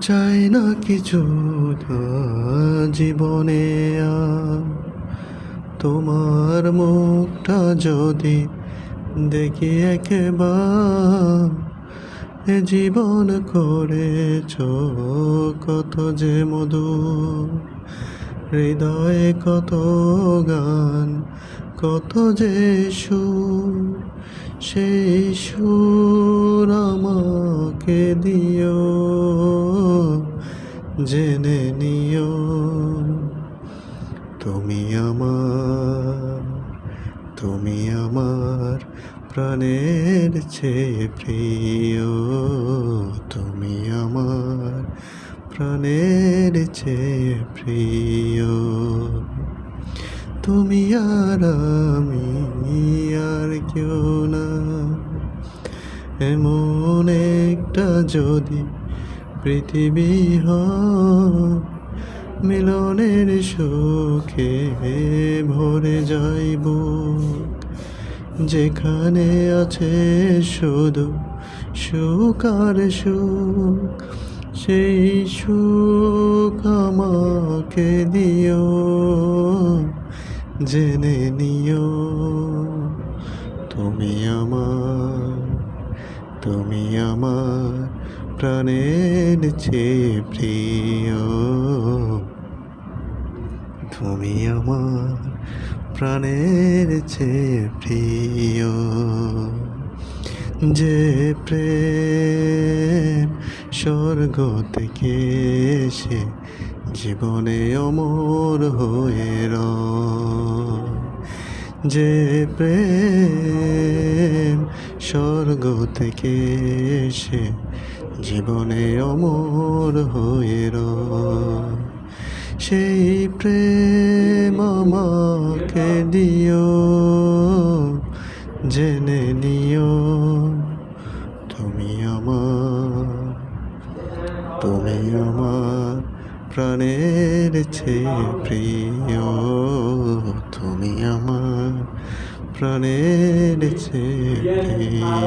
চাই না কিছু জীবনে আর, তোমার মুখটা যদি দেখি একবার, এ জীবন করেছ কত যে মধুর, হৃদয়ে কত গান, কত যে সুর, সেই সুর আমাকে দিও, জেনে নিও তুমি আমার, তুমি আমার প্রাণের চেয়ে প্রিয়, তুমি আমার প্রাণের চেয়ে প্রিয়। তুমি আর আমি আর কেউ না, এমন একটা যদি পৃথিবী হয়, মিলনের সুখে ভরে যাইব, যেখানে আছে শুধু সুখ আর সুখ, সেই সুখ আমাকে দিও, জেনে নিও তুমি আমার, তুমি আমার প্রাণের চেয়ে প্রিয়, তুমি আমার প্রাণের চেয়ে প্রিয়। যে প্রেম স্বর্গ থেকে এসে জীবনে অমর হয়ে রয়, যে প্রেম স্বর্গ থেকে এসে জীবনে অমর হয়ে রয়, সেই প্রেম আমাকে দিও, জেনে নিও তুমি আমার, তুমি আমার প্রাণের চেয়ে প্রিয়, তুমি আমার প্রাণের চেয়ে প্রিয়।